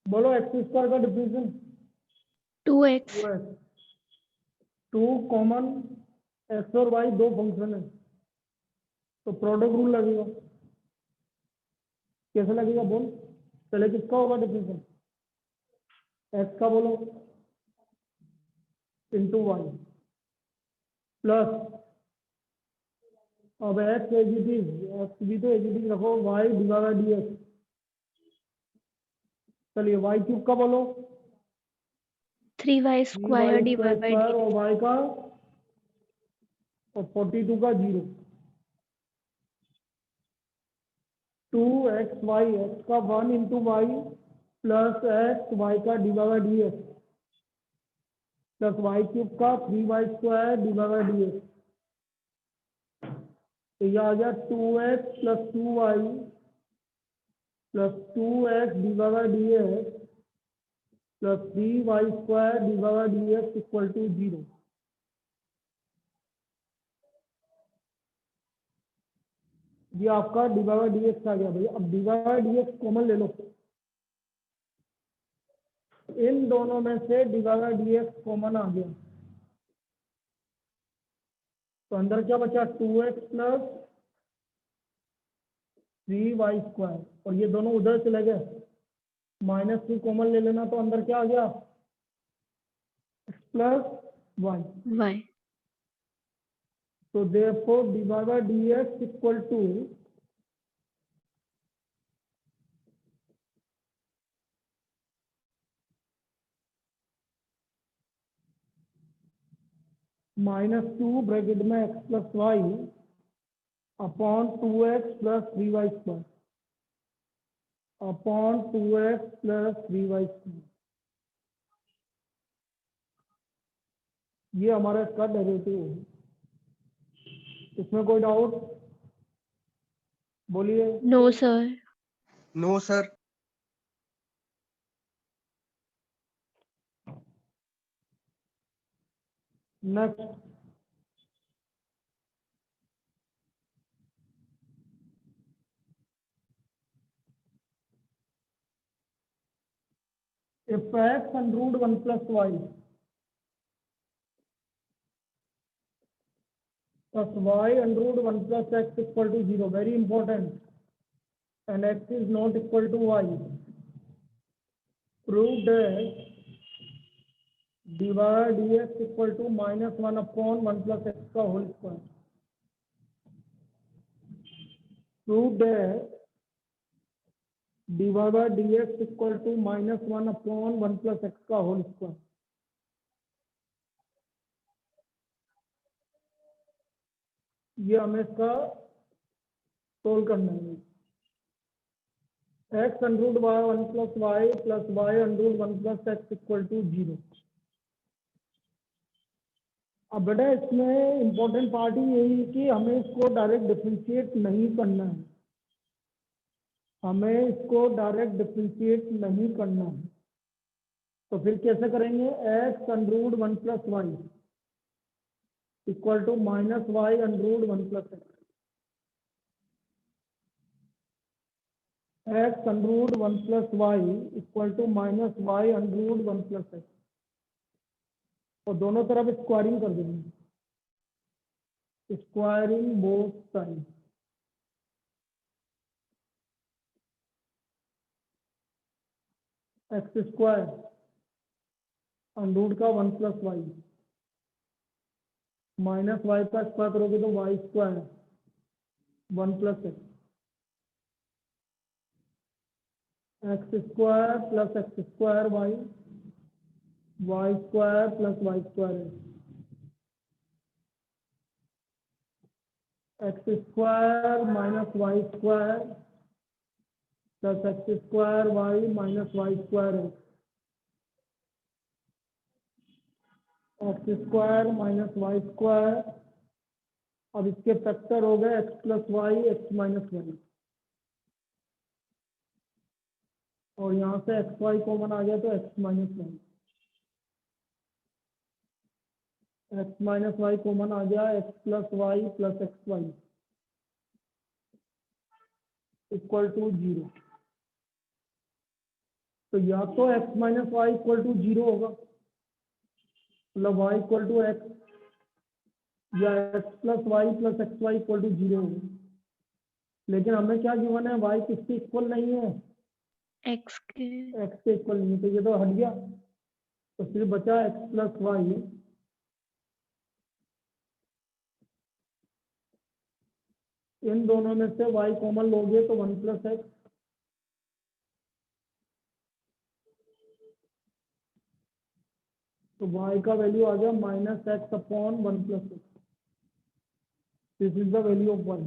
बोलो x square का differential 2x 2x। 2 common x और वाई दो फंक्शन है तो प्रोडक्ट रूल लगेगा। कैसे लगेगा बोल? पहले किसका होगा डिफरेंशियल? एक्स का बोलो इंटू वाई प्लस, अब x as it is, x भी तो एज इट इज रखो, वाई डिवाइड डी एक्स। चलिए वाई क्यूब का बोलो 3y 3y square divide by square और dt। वाई का और 42 का 0। 2xy, एक्स का 1 into y plus x y का divide D x plus y cube का 3y square divide D x. तो यह आ गया 2x plus 2y plus 2x divide D x plus 3y square divide D x equal to 0। ये आपका divide D X आ गया भाई। अब डिवाइड डी एक्स कॉमन ले लो, इन दोनों में से डिवाइड डी एक्स कॉमन आ गया तो अंदर क्या बचा 2x प्लस 3y स्क्वायर और ये दोनों उधर चले गए, -3 कॉमन ले लेना तो अंदर क्या आ गया x प्लस वाई। y तो therefore divide D x equal to -2 bracket में x plus Y upon 2x plus 3y square upon 2x plus 3y square. ये हमारा इसका डेरिवेटिव है। इसमें कोई डाउट बोलिए? no sir। No sir. Next, if x and root 1 plus y plus y and root 1 plus x equal to 0, very important, and x is not equal to y, prove that divide dx equal to -1 upon 1 plus x का whole square। prove that divide dx equal to -1 upon 1 plus x का whole square। ये हमें इसका solve करना है। x and root y 1 plus y plus y and root 1 plus x equal to 0। अब बेटा इसमें इम्पोर्टेंट पार्ट ही यही है कि हमें इसको डायरेक्ट डिफरेंशिएट नहीं करना है, हमें इसको डायरेक्ट डिफरेंशिएट नहीं करना है। तो फिर कैसे करेंगे? x and root 1 plus y equal to -y and root 1 plus x, x and root 1 plus y equal to -y and root 1 plus x, और दोनों तरफ स्क्वायरिंग कर देंगे, squaring both side. X square root का 1 plus Y minus Y का square करोगे तो Y square 1 plus X, X square plus X square Y, Y square plus Y square x square minus Y square plus X square Y minus Y square x square minus Y square. अब इसके factor हो गए X plus Y x minus Y, और यहाँ से X Y common आ गया तो x minus y, x minus y common आ गया, x plus Y plus x y equal to 0। तो या तो x minus Y equal to 0 होगा, मतलब y इक्वल टू एक्स, या x plus Y plus x y equal to 0 होगा। लेकिन हमें क्या गिवन है, y किसके इक्वल नहीं है, x के x के इक्वल नहीं है, तो ये तो हट गया। तो फिर बचा x प्लस वाई, इन दोनों में से y कॉमन लोगे तो 1 प्लस एक्स, तो y का वैल्यू आ गया minus X upon 1 plus X. This is the value of y,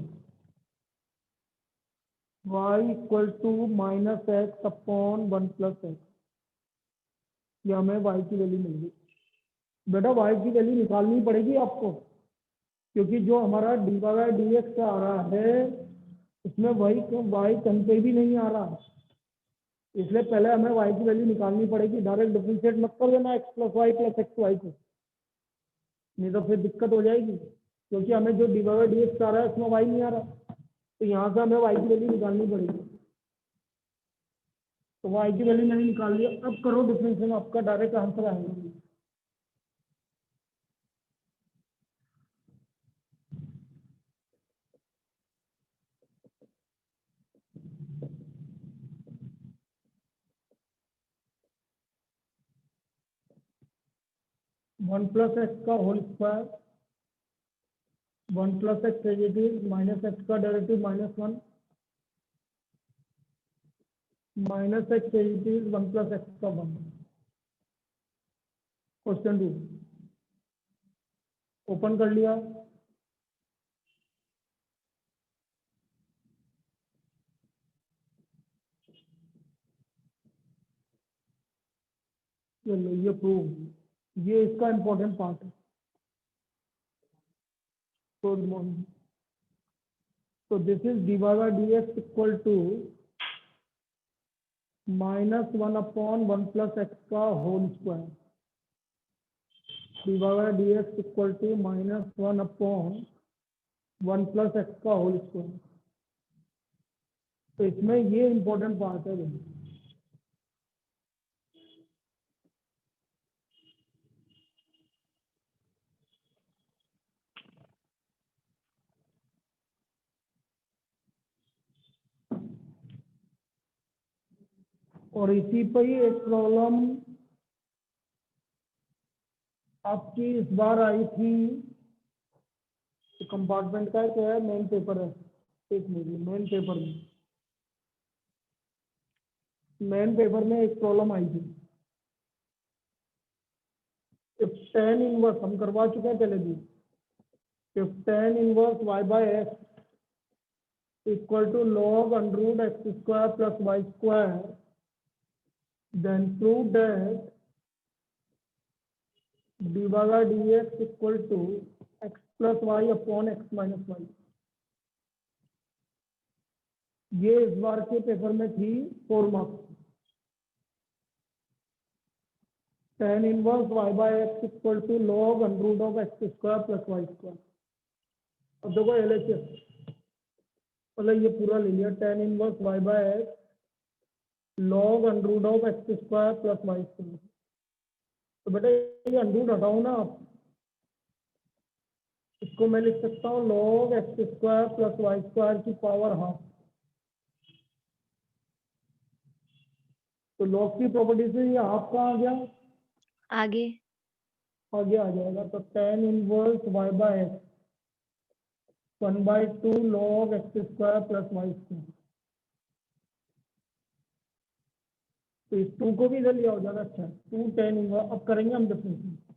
y equal to minus X upon 1 plus X. ये हमें y की वैल्यू मिल गई। बेटा y की वैल्यू निकालनी पड़ेगी आपको, क्योंकि जो हमारा डी बाई डी एक्स आ रहा है उसमें y कहीं पे भी नहीं आ रहा, इसलिए पहले हमें y की वैल्यू निकालनी पड़ेगी। डायरेक्ट डिफरेंशिएट मत कर देना x plus Y plus x Y को, नहीं तो फिर दिक्कत हो जाएगी, क्योंकि हमें जो डी बाई डी एक्स आ रहा है उसमें y नहीं आ रहा, तो यहाँ से हमें y की वैल्यू निकालनी पड़ेगी। तो y की वैल्यू मैंने निकाल लिया, अब करो डिफरेंशिएशन, आपका डायरेक्ट आंसर आएगा। वन प्लस एक्स का whole square, 1 plus x it is minus x का derivative -1, minus x it is 1 plus x का 1। क्वेश्चन 2 ओपन कर लिया, चलो ये प्रूव, ये इसका इंपॉर्टेंट पार्ट है। Good morning. तो this is d by D x equal to -1 upon 1 plus x का whole square, d by D x equal to -1 upon 1 plus x का होल स्क्वायर। तो इसमें ये इंपॉर्टेंट पार्ट है भाई। और इसी पर ही एक प्रॉब्लम आपकी इस बार आई थी, तो कंपार्टमेंट का क्या है, मेन पेपर है, एक मिनट, मेन पेपर में एक प्रॉब्लम आई थी। इफ tan इनवर्स हम करवा चुके हैं पहले भी, if tan inverse y by X equal to log under X square plus Y square, then prove that dy by dx equal to x plus y upon x minus y। ये इस बार के paper में थी 4 marks. tan inverse y by x equal to log under of X square plus Y square. अब देखो LHS मतलब ये पूरा ले लिया, tan inverse y by x log under of X square plus Y square. तो बेटा ये अंडर हटाओ ना आप, इसको मैं लिख सकता हूँ log X square plus Y square की पावर हाफ। तो log की प्रॉपर्टी से ये हाफ कहाँ आ गया, आगे आगे आ जाएगा। तो tan inverse y by X 1/2 log X square plus Y square. तो इस 2 को भी इधर लिया हो जाएगा। अच्छा 2 tan इनवर्स, अब करेंगे हम डिफरेंशिएशन,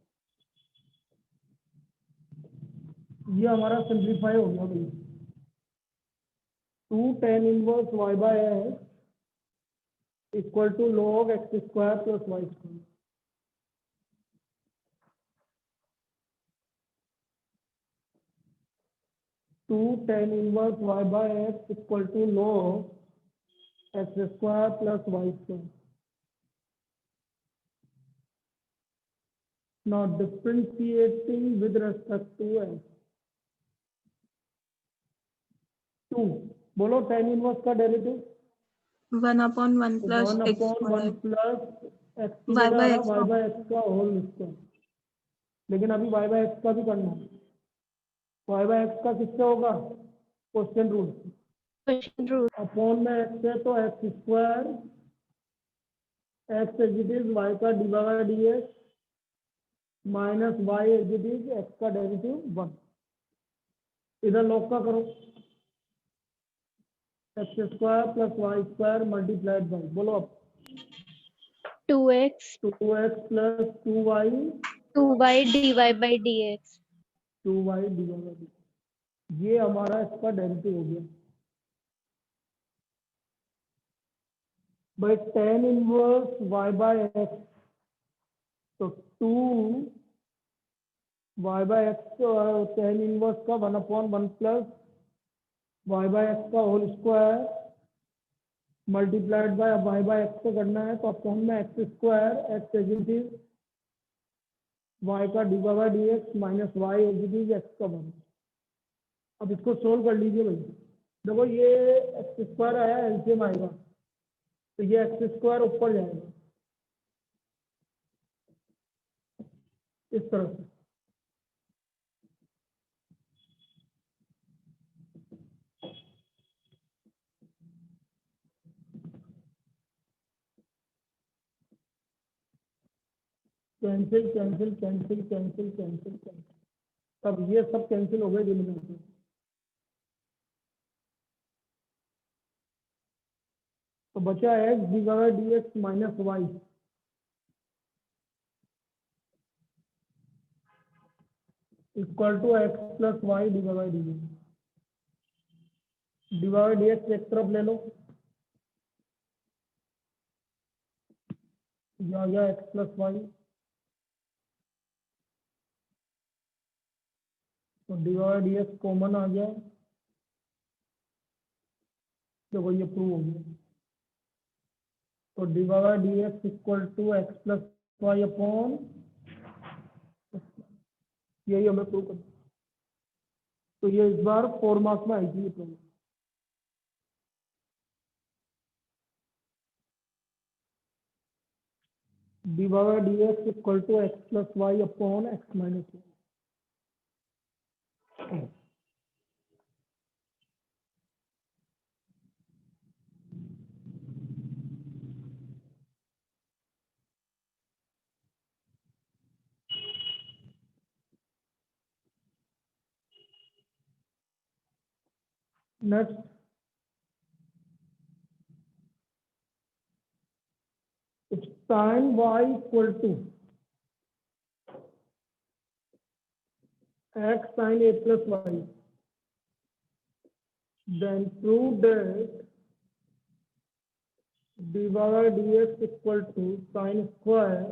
ये हमारा सिंप्लीफाई हो गया भाई। 2 tan inverse y by X equal to log X square plus Y square. Two tan inverse y by X equal to log X square plus Y square. Now differentiating with respect to x, 2 बोलो tan inverse का derivative 1/1 plus one x upon one square plus X की y जगह by आ रहा x Y by X का whole square, लेकिन अभी Y by X का भी करना है। वाई बाय एक्स का किससे होगा? Question rule question rule. Upon में एक्स है तो x square, x as it is y का divide by D x minus Y as it is x का डेरिवेटिव 1। इधर लॉग का करो, x square plus Y square multiplied by, बोलो अब 2x 2x plus 2y 2y dy by dx। 2y divide by d, ये हमारा इसका derivative हो गया। By tan inverse y by x, तो 2 y by X tan inverse का 1/1 plus y by X का whole square multiplied by y by X को करना है, तो अपॉन में x square x as it is y का divide by D x minus Y as it is x का 1। अब इसको सोल्व कर लीजिए भाई। देखो ये एक्स स्क्वायर आया, एलसीएम आएगा तो ये एक्स स्क्वायर ऊपर जाएगा इस तरह से। Cancel cancel cancel cancel cancel cancel, तब ये सब कैंसिल हो गए डिनोमिनेटर। तो बचा X divide D x minus Y equal to X plus Y divide D X. Divide D X एक तरफ ले लो, या एक्स प्लस वाई, तो डिवाइड डी एक्स कॉमन आ गया, देखो ये प्रूव हो गया। तो divide D x equal to X plus Y upon, यही हमें प्रूव करना। तो ये इस बार 4 मार्क्स में आई थी ये problem. Divide D x equal to X plus Y upon X minus Y. Next sin y equal to x sin a plus y, then prove that divided dx equal to sin square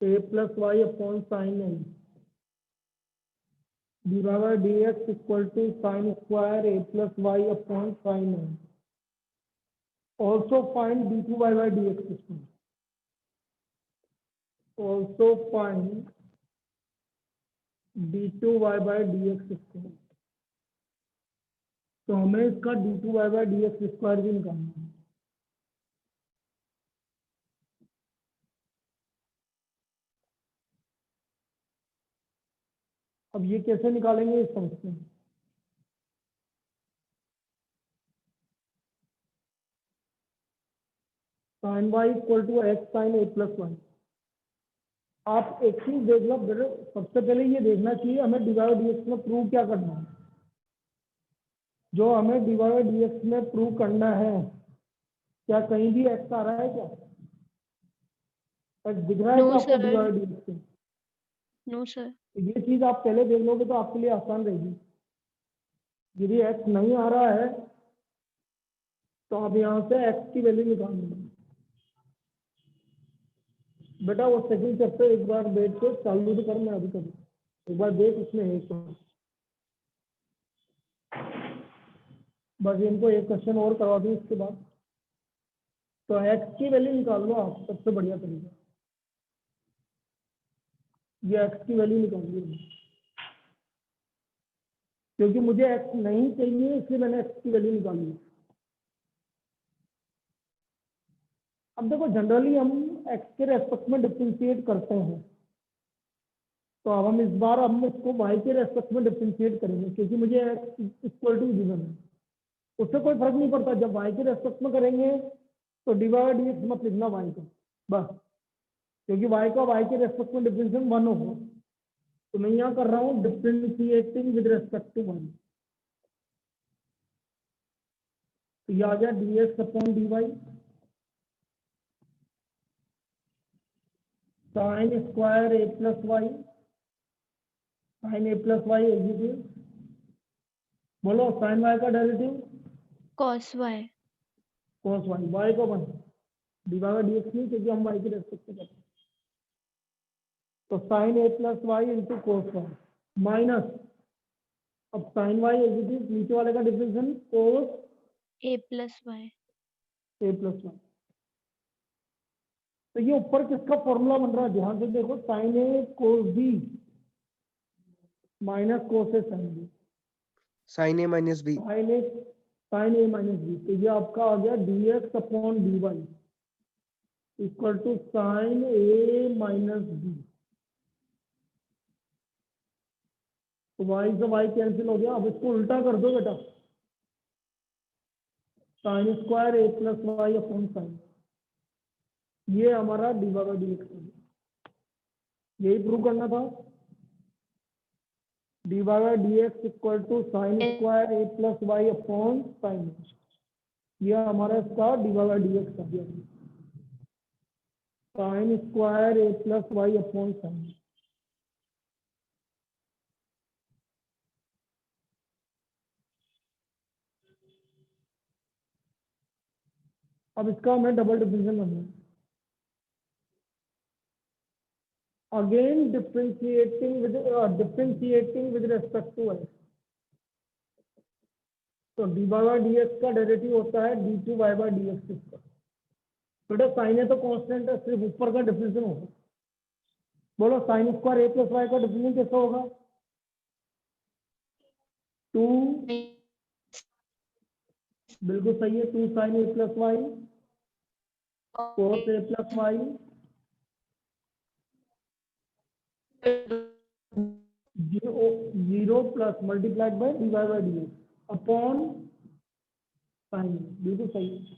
a plus y upon sin a, divided dx equal to sin square a plus y upon sin a. Also find d2y by dx system. Also find d2y by dx square. तो हमें इसका d2y by dx square भी निकालना है। अब ये कैसे निकालेंगे इस समझते हैं। sin y equal to X sine A plus Y. आप एक चीज देख लो बेटा, सबसे पहले ये देखना चाहिए हमें डिवाइड डीएक्स में प्रूव क्या करना है। जो हमें डिवाइड डीएक्स में प्रूव करना है, क्या कहीं भी एक्स आ रहा है? क्या एक्स दिख रहा है No, क्या आपको sir. डिवाइड डीएक्स में? No sir. ये चीज आप पहले देख लोगे तो आपके लिए आसान रहेगी। यदि एक्स नहीं आ रहा है तो आप यहाँ से एक्स की वैल्यू निकाल लेंगे। बेटा वो सेकंड चैप्टर एक बार बैठ के चालू तो कर, मैं अभी करूँ एक बार देख उसमें है तो बस इनको एक क्वेश्चन और करवा दूँ इसके बाद। तो एक्स की वैल्यू निकाल लो आप, सबसे बढ़िया तरीका ये एक्स की वैल्यू निकालिए, क्योंकि मुझे एक्स नहीं चाहिए इसलिए मैंने एक्स की वैल्यू निकाली। अब देखो जनरली हम x के रेस्पेक्ट में डिफरेंशिएट करते हैं, तो अब हम इस बार हम इसको y के रेस्पेक्ट में डिफरेंशिएट करेंगे, क्योंकि मुझे x इक्वल टू गिवन है, उससे कोई फर्क नहीं पड़ता। जब y के रेस्पेक्ट में करेंगे तो डी बाई डी एक्स मत लिखना y का, बस, क्योंकि y का y के रेस्पेक्ट में डिफरेंशिएशन 1 होगा। तो मैं यहाँ कर रहा हूँ डिफरेंशिएटिंग विद रेस्पेक्ट टू 1, तो ये आ गया D x upon D y sine square ए प्लस वाई, साइन ए प्लस वाई एग्जीक्यूट, बोलो साइन वाई का derivative cos y, cos y, y का 1, डी वाई डी एक्स नहीं, क्योंकि हम वाई के रेस्पेक्ट में करते हैं। तो साइन ए plus y into cos y minus, अब साइन वाई एग्जीक्यूट, नीचे वाले का differentiation cos a plus y, a plus Y. तो ये ऊपर किसका फॉर्मूला बन रहा है, ध्यान से देखो, sine A cos B minus cos A sine B, sine A minus B, sine A minus B, तो ये आपका आ गया D x upon D Y equal to sine A minus B. तो वाई से वाई कैंसिल हो गया, अब इसको उल्टा कर दो बेटा, साइन स्क्वायर ए प्लस वाई अपॉन साइन, ये हमारा डी वाई डी एक्स है, यही प्रूव करना था। D Y D x equal to sine square A plus Y upon sine, ये हमारा इसका डी वाई डी एक्स आ गया, साइन स्क्वायर ए प्लस वाई अपॉन साइन। अब इसका हमें डबल डिफरेंशियल करना है, again differentiating with respect to x, तो डी बाई डी एक्स का डेरिवेटिव होता है D two Y by D X का। बेटा साइन है तो कांस्टेंट है, सिर्फ ऊपर का डिफरेंशियल होगा। बोलो साइन स्क्वायर ए प्लस वाई का डिफरेंशियल कैसा होगा, 2, बिल्कुल सही है, 2 sine A plus Y cos A plus Y zero plus multiplied by D Y by D x upon sine, बिल्कुल सही है।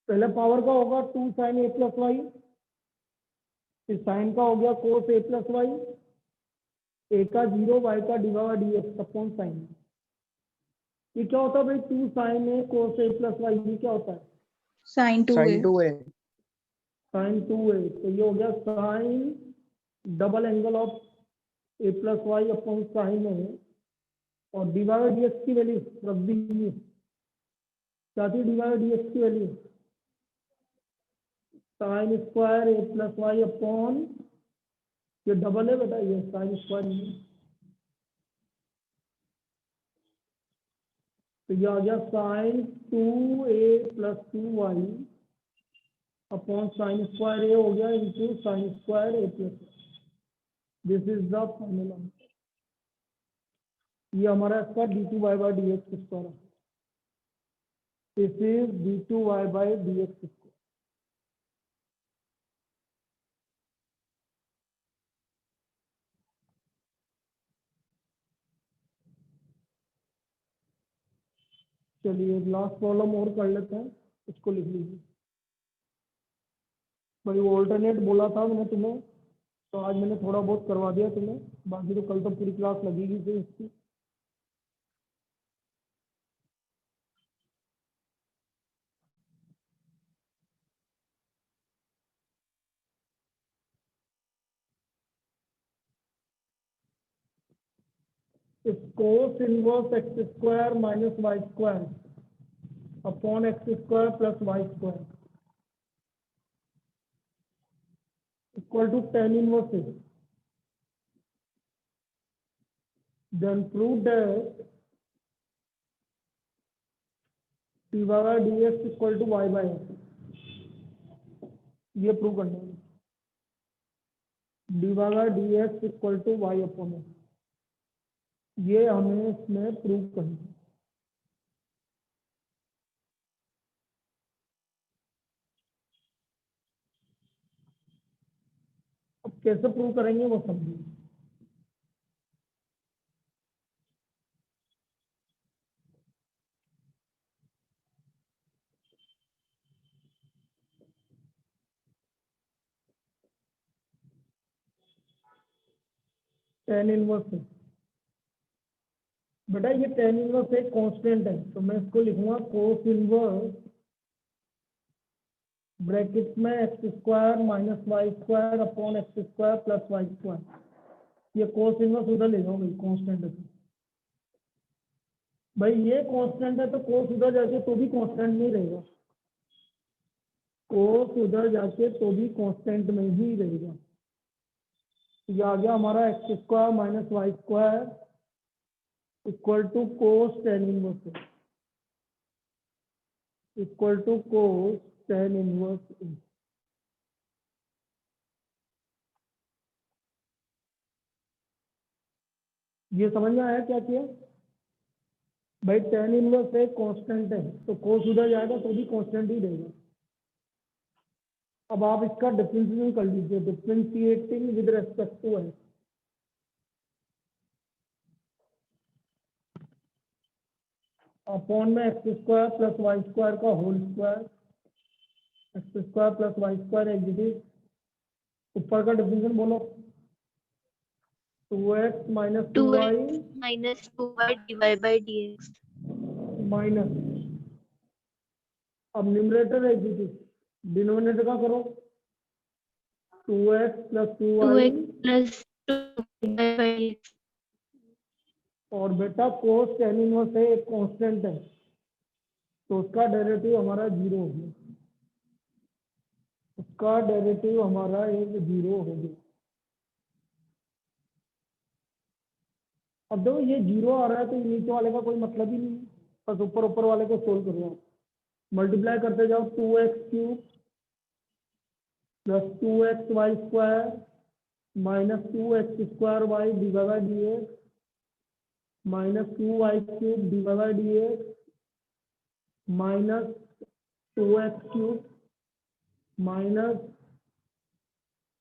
पहले पावर का होगा 2 साइन ए प्लस वाई, फिर साइन का हो गया कोस ए प्लस वाई, ए का 0 वाई का D Y D x upon sine. ये क्या होता है भाई, 2 sine A cos A plus Y, ये क्या होता है, sign 2a, sign 2a, sign 2a, तो ये हो गया sine double angle of a plus Y upon sine a, और डी वाई डी एक्स की वैल्यू रख दी, क्या थी डी वाई डी एक्स की वैल्यू, साइन स्क्वायर ए प्लस वाई अपॉन, ये डबल है बेटा, ये साइन स्क्वायर नहीं है, तो ये आ गया sine 2a plus 2y upon sine square a हो गया into sine square A plus, this is the final answer. ये हमारा इसका d two Y by D x square है, this is d two Y by D x square. चलिए last problem और कर लेते हैं, इसको लिख लीजिए भाई। वो ऑल्टरनेट बोला था मैंने तुम्हें, तो आज मैंने थोड़ा बहुत करवा दिया तुम्हें, बाकी तो कल तो पूरी क्लास लगेगी फिर इसकी। Cos inverse X square minus Y square upon X square plus Y square equal to tan inverse X, then prove that dy by dx equal to y by x, ये प्रूव करना है, dy by dx equal to y upon x, ये हमें इसमें prove करना है। कैसे prove करेंगे वो समझिए। tan इनवर्स है बेटा, ये tan इनवर्स एक कांस्टेंट है, तो मैं इसको लिखूंगा cos इनवर्स ब्रैकेट में x square minus Y square upon X square plus Y square. ये cos इनवर्स उधर ले जाओ भाई, कांस्टेंट है तो। भाई ये कांस्टेंट है तो cos उधर जाके तो भी कांस्टेंट नहीं रहेगा, cos उधर जाके तो भी कांस्टेंट में ही रहेगा। ये आ गया हमारा X square minus Y square equal to cos tan inverse equal to cos tan inverse. ये समझ में आया क्या किया भाई? टेन इनवर्स एक कांस्टेंट है तो कोस उधर जाएगा तो भी कांस्टेंट ही रहेगा। अब आप इसका डिफरेंशिएशन कर लीजिए, differentiating with respect to x. Upon में x square plus Y square का whole square, x square plus Y square exit. ऊपर का डिफरेंशिएशन बोलो, 2x minus 2y 2x minus 2y divided by dx. Minus, अब numerator exit, denominator का करो 2x plus 2y 2x plus 2 divided by dx. और बेटा कोस tan inverse है एक कांस्टेंट है तो उसका डेरिवेटिव हमारा जीरो हो गया, उसका डेरिवेटिव हमारा एक जीरो हो गया। अब देखो ये जीरो आ रहा है तो नीचे वाले का कोई मतलब ही नहीं है, बस ऊपर ऊपर वाले को सोल्व करो आप। मल्टीप्लाई करते जाओ 2x cube plus 2xy square minus 2x square Y divide by dx minus 2y cube divide by dx minus 2x cube minus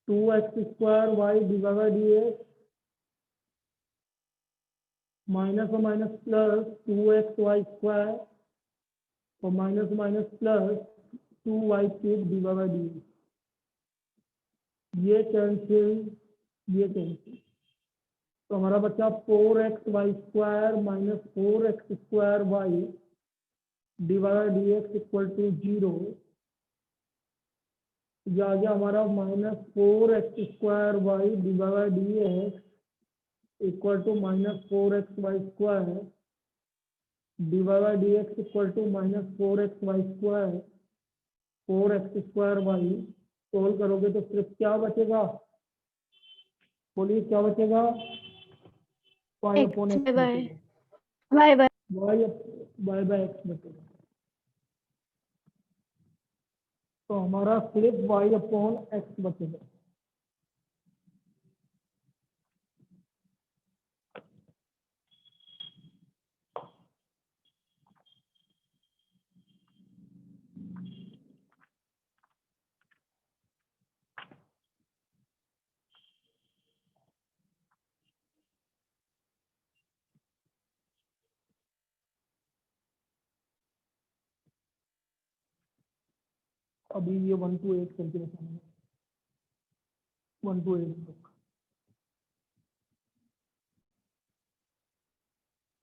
2x square Y divide by dx minus और minus plus 2xy square और minus minus plus 2y cube divide by dx। ये cancel, ये cancel, तो हमारा बच्चा 4xy square minus 4x square Y divide by dx equal to 0। ये आ गया हमारा minus 4x square Y divide by dx equal to minus 4xy square divide by dx equal to minus 4xy square 4x square Y. Solve करोगे तो सिर्फ क्या बचेगा, बोलिए क्या बचेगा? y upon X X by बचेगा, y by y by X बचेगा। तो हमारा सिर्फ y अपॉन एक्स बचेगा। अभी ये 1 to 8 करके बताएंगे, 1 to 8 तक।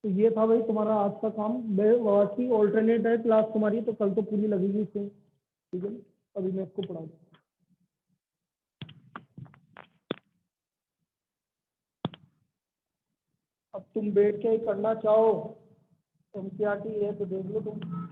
तो ये था भाई तुम्हारा आज का काम। बाकी ऑल्टरनेट है क्लास तुम्हारी, तो कल तो पूरी लगेगी इससे, ठीक है ना? अभी मैं इसको पढ़ा दूँ। अब तुम बैठ के ही करना चाहो, एनसीईआरटी है तो देख लो तुम।